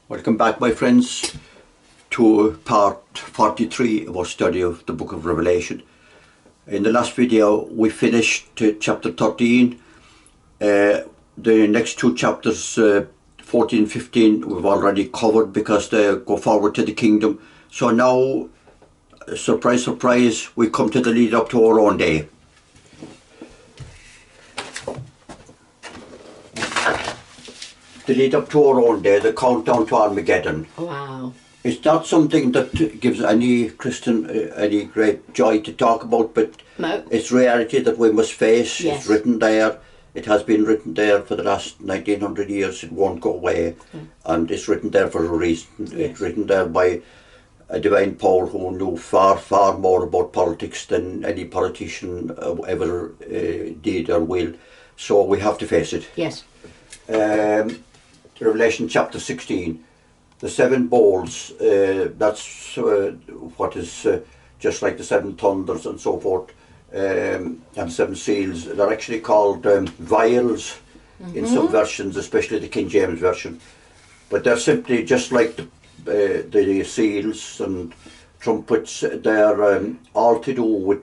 Welcome back, my friends, to part 43 of our study of the book of Revelation. In the last video we finished chapter 13. The next two chapters, 14 and 15, we've already covered because they go forward to the kingdom. So now, surprise, surprise, we come to the lead up to our own day. The lead up to our own day, the countdown to Armageddon. Wow. It's not something that gives any Christian any great joy to talk about, but no. It's reality that we must face. Yes. It's written there. It has been written there for the last 1900 years. It won't go away. And it's written there for a reason. Yes. It's written there by a divine power who knew far, far more about politics than any politician ever did or will. So we have to face it. Yes. Revelation chapter 16, the seven bowls, that's what is just like the seven thunders and so forth, and seven seals. They're actually called vials in some versions, especially the King James version, but they're simply just like the seals and trumpets. They're all to do with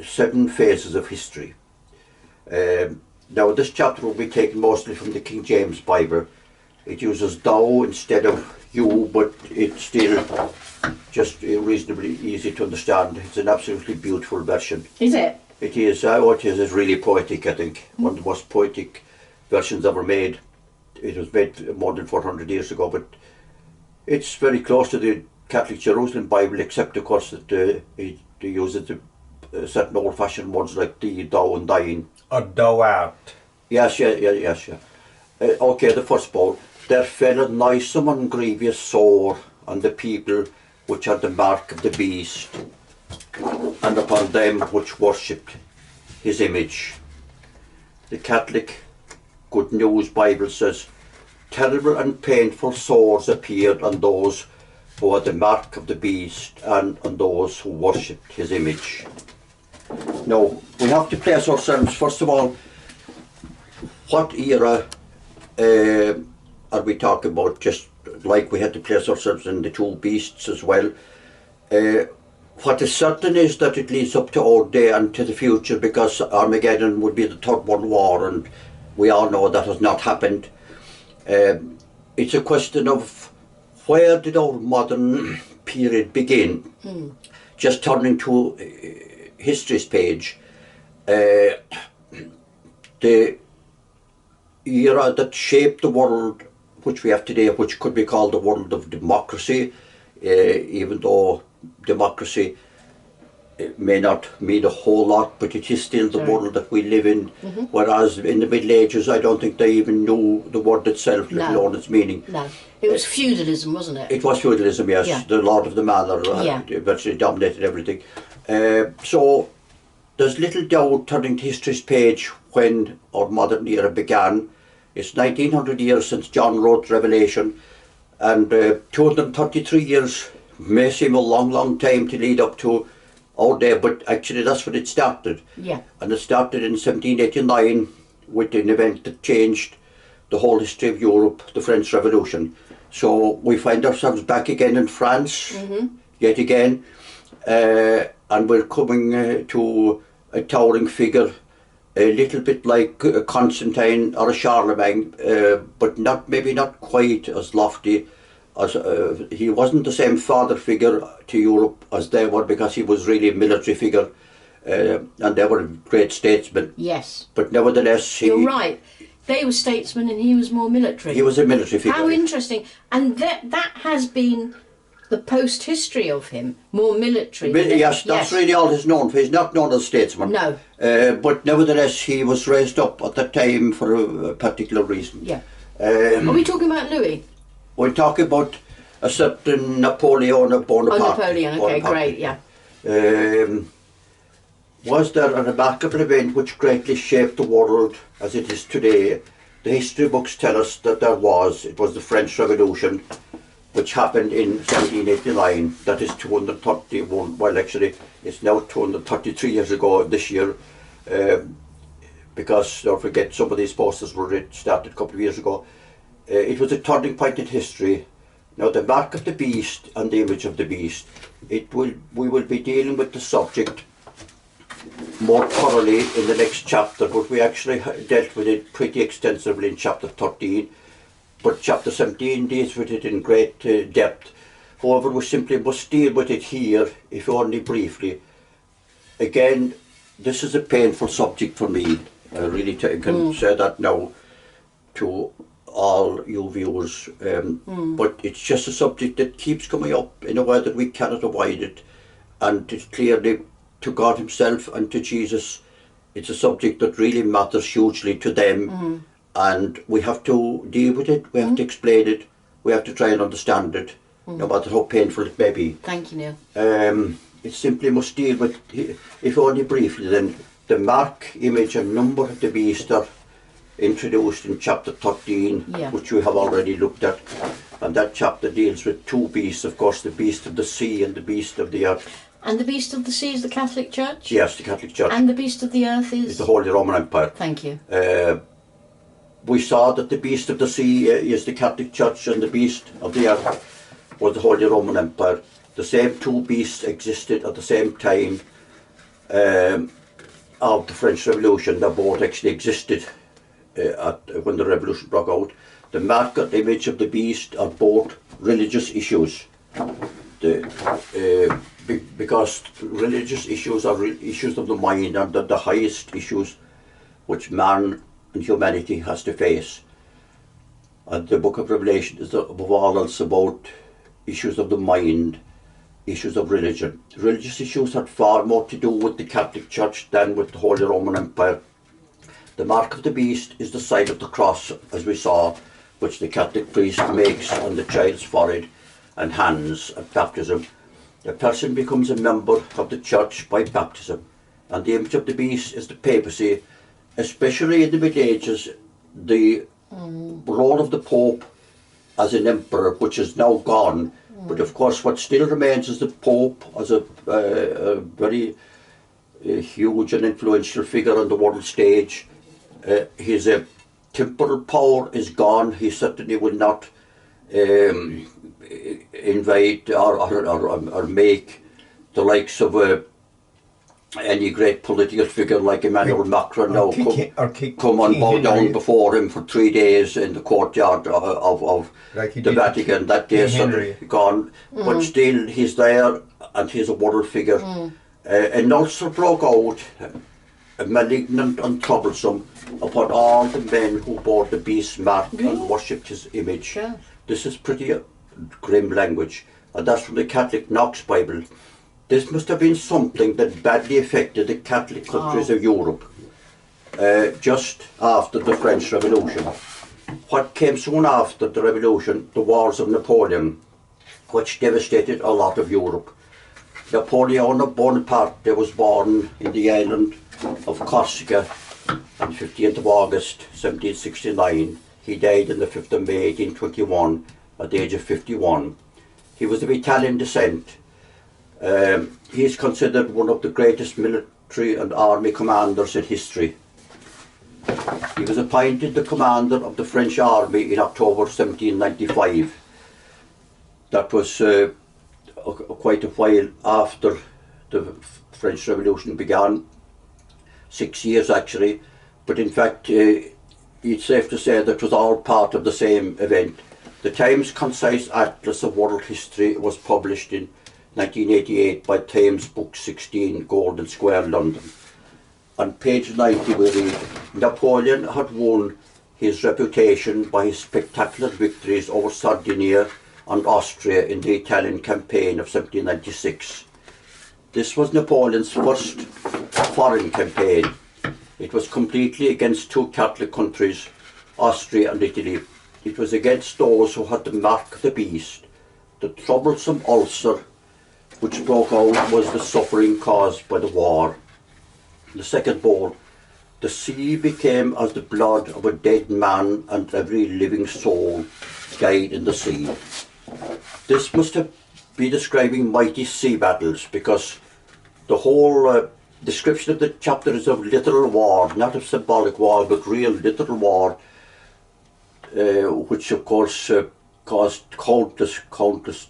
seven phases of history. Now this chapter will be taken mostly from the King James Bible. It uses thou instead of you, but it's still just reasonably easy to understand. It's an absolutely beautiful version. Is it? It is. What it is really poetic, I think. One of the most poetic versions ever made. It was made more than 400 years ago, but it's very close to the Catholic Jerusalem Bible, except of course that they use it certain old-fashioned words like thee, thou and thine. Or thou art. Yes. Okay, the first bowl. There fell a noisome and grievous sore on the people which had the mark of the beast, and upon them which worshipped his image. The Catholic Good News Bible says, terrible and painful sores appeared on those who had the mark of the beast and on those who worshipped his image. Now, we have to place ourselves, first of all, what era are we talking about, just like we had to place ourselves in the two beasts as well. What is certain is that it leads up to our day and to the future, because Armageddon would be the third world war, and we all know that has not happened. It's a question of where did our modern period begin? Just turning to history's page, the era that shaped the world which we have today, which could be called the world of democracy, even though democracy may not mean a whole lot, but it is still the world that we live in. Whereas in the Middle Ages, I don't think they even knew the word itself, let alone its meaning. No, it was feudalism, wasn't it? It was feudalism, yes. Yeah. The Lord of the Manor virtually dominated everything. So there's little doubt, turning to history's page, when our modern era began. It's 1900 years since John wrote Revelation, and 233 years may seem a long, long time to lead up to our day, but actually that's when it started. Yeah. And it started in 1789 with an event that changed the whole history of Europe, the French Revolution. So we find ourselves back again in France, yet again, and we're coming to a towering figure, a little bit like a Constantine or a Charlemagne, but maybe not quite as lofty as he wasn't the same father figure to Europe as they were, because he was really a military figure, and they were great statesmen. Yes. But nevertheless, you're right. They were statesmen and he was more military. He was a military figure. How interesting. And that has been the post-history of him, more military. Yes, that's really all he's known for. He's not known as statesman. No. But nevertheless, he was raised up at that time for a particular reason. Yeah. Are we talking about Louis? We're talking about a certain Napoleon Bonaparte. Oh, Napoleon, okay, great, yeah. Was there a remarkable event which greatly shaped the world as it is today? The history books tell us that there was. It was the French Revolution, which happened in 1789. That is 231, well actually it's now 233 years ago this year, because don't forget some of these posters were started a couple of years ago. it was a turning point in history. Now the mark of the beast and the image of the beast, we will be dealing with the subject more thoroughly in the next chapter, but we actually dealt with it pretty extensively in chapter 13, but chapter 17 deals with it in great depth. However, we simply must deal with it here, if only briefly. Again, this is a painful subject for me. I really can say that now to all you viewers, but it's just a subject that keeps coming up in a way that we cannot avoid it, and it's clearly to God himself and to Jesus, it's a subject that really matters hugely to them, and we have to deal with it, we have to explain it, we have to try and understand it, no matter how painful it may be. Thank you, Neil. It simply must deal with, if only briefly then, the mark, image and number of the beast are introduced in chapter 13, which we have already looked at, and that chapter deals with two beasts, of course, the beast of the sea and the beast of the earth. And the beast of the sea is the Catholic Church? Yes, the Catholic Church. And the beast of the earth is? The Holy Roman Empire. Thank you. We saw that the beast of the sea is the Catholic Church, and the beast of the earth was the Holy Roman Empire. The same two beasts existed at the same time of the French Revolution. They both actually existed when the revolution broke out. The mark and image of the beast are both religious issues. Because religious issues are issues of the mind, and the highest issues which man and humanity has to face. And the book of Revelation is above all else about issues of the mind, issues of religion. Religious issues had far more to do with the Catholic Church than with the Holy Roman Empire. The mark of the beast is the sign of the cross, as we saw, which the Catholic priest makes on the child's forehead and hands at baptism. A person becomes a member of the church by baptism, and the image of the beast is the papacy, especially in the Middle Ages, the role of the Pope as an emperor, which is now gone. But of course what still remains is the Pope as a very huge and influential figure on the world stage. His temporal power is gone. He certainly will not invite or make the likes of any great political figure like Emmanuel Macron now come and bow down before him for 3 days in the courtyard of the Vatican. That day is certainly gone, but still he's there and he's a world figure. An ulcer broke out, malignant and troublesome, upon all the men who bore the beast's mark and worshipped his image. This is pretty grim language, and that's from the Catholic Knox Bible. This must have been something that badly affected the Catholic countries of Europe just after the French Revolution. What came soon after the Revolution, the Wars of Napoleon, which devastated a lot of Europe. Napoleon Bonaparte was born in the island of Corsica on the 15th of August 1769. He died on the 5th of May 1821 at the age of 51. He was of Italian descent. He is considered one of the greatest military and army commanders in history. He was appointed the commander of the French army in October 1795. That was quite a while after the French Revolution began, 6 years actually, but in fact it's safe to say that it was all part of the same event. The Times Concise Atlas of World History was published in 1988 by Times Book 16, Golden Square, London. On page 90 we read, Napoleon had won his reputation by his spectacular victories over Sardinia and Austria in the Italian campaign of 1796. This was Napoleon's first foreign campaign. It was completely against two Catholic countries, Austria and Italy. It was against those who had the mark of the beast. The troublesome ulcer which broke out was the suffering caused by the war. The second ball, the sea became as the blood of a dead man, and every living soul died in the sea. This must have been describing mighty sea battles, because the whole description of the chapter is of literal war, not of symbolic war, but real literal war. which of course caused countless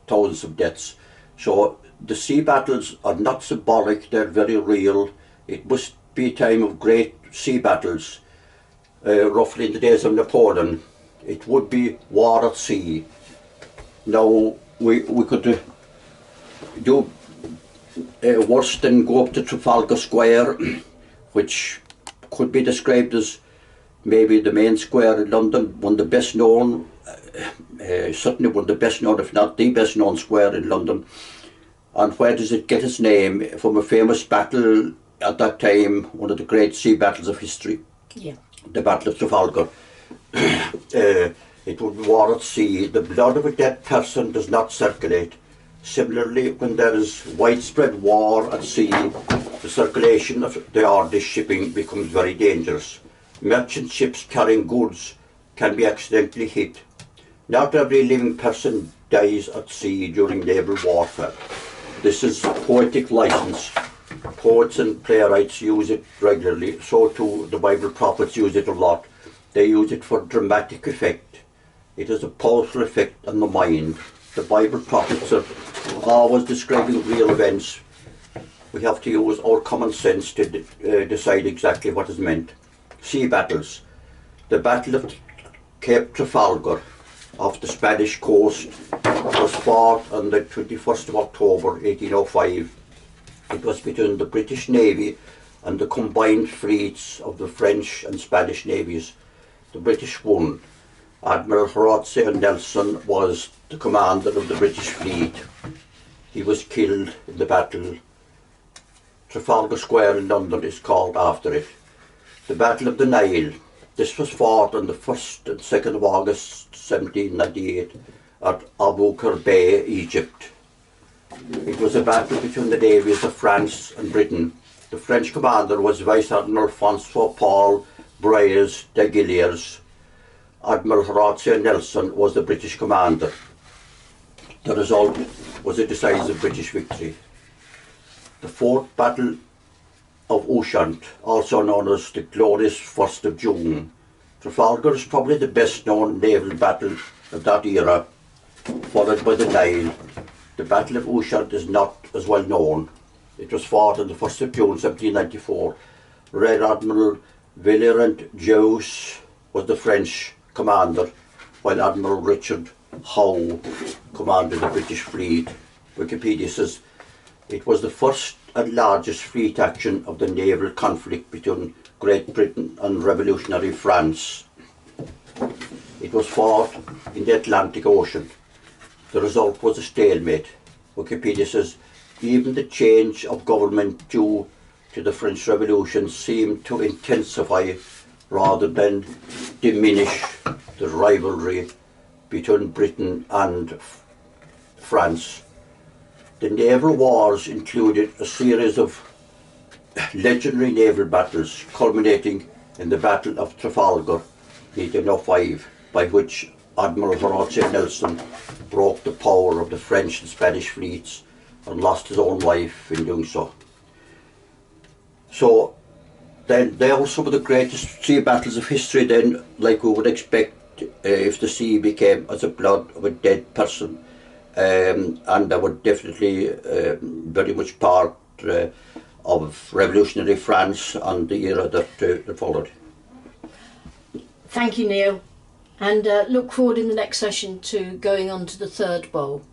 thousands of deaths. So the sea battles are not symbolic, they're very real. It must be a time of great sea battles, roughly in the days of Napoleon. It would be war at sea. Now we could do worse than go up to Trafalgar Square, which could be described as maybe the main square in London, one of the best known, certainly one of the best known, if not the best known square in London. And where does it get its name? From a famous battle at that time, one of the great sea battles of history, the Battle of Trafalgar. It would be war at sea. The blood of a dead person does not circulate. Similarly, when there is widespread war at sea, the circulation of the ordinary shipping becomes very dangerous. Merchant ships carrying goods can be accidentally hit. Not every living person dies at sea during naval warfare. This is poetic license. Poets and playwrights use it regularly, so too the Bible prophets use it a lot. They use it for dramatic effect. It has a powerful effect on the mind. The Bible prophets are always describing real events. We have to use our common sense to decide exactly what is meant. Sea battles. The Battle of Cape Trafalgar off the Spanish coast was fought on the 21st of October 1805. It was between the British Navy and the combined fleets of the French and Spanish navies. The British won. Admiral Horatio Nelson was the commander of the British fleet. He was killed in the battle. Trafalgar Square in London is called after it. The Battle of the Nile. This was fought on the 1st and 2nd of August 1798 at Abu Bay, Egypt. It was a battle between the navies of France and Britain. The French commander was Vice Admiral Francois Paul Breyers de Gilliers. Admiral Horatio Nelson was the British commander. The result was a decisive British victory. The Fourth Battle of Ushant, also known as the glorious 1st of June. Trafalgar is probably the best known naval battle of that era, followed by the Nile. The Battle of Ushant is not as well known. It was fought on the 1st of June 1794. Rear Admiral Vaillant Josse was the French commander, while Admiral Richard Howe commanded the British fleet. Wikipedia says it was the first and largest fleet action of the naval conflict between Great Britain and revolutionary France. It was fought in the Atlantic Ocean. The result was a stalemate. Wikipedia says even the change of government due to the French Revolution seemed to intensify rather than diminish the rivalry between Britain and France. The naval wars included a series of legendary naval battles culminating in the Battle of Trafalgar 1805, by which Admiral Horatio Nelson broke the power of the French and Spanish fleets and lost his own life in doing so. So then they are some of the greatest sea battles of history then, like we would expect if the sea became as the blood of a dead person. And they were definitely very much part of revolutionary France and the era that followed. Thank you, Neil, and look forward in the next session to going on to the third bowl.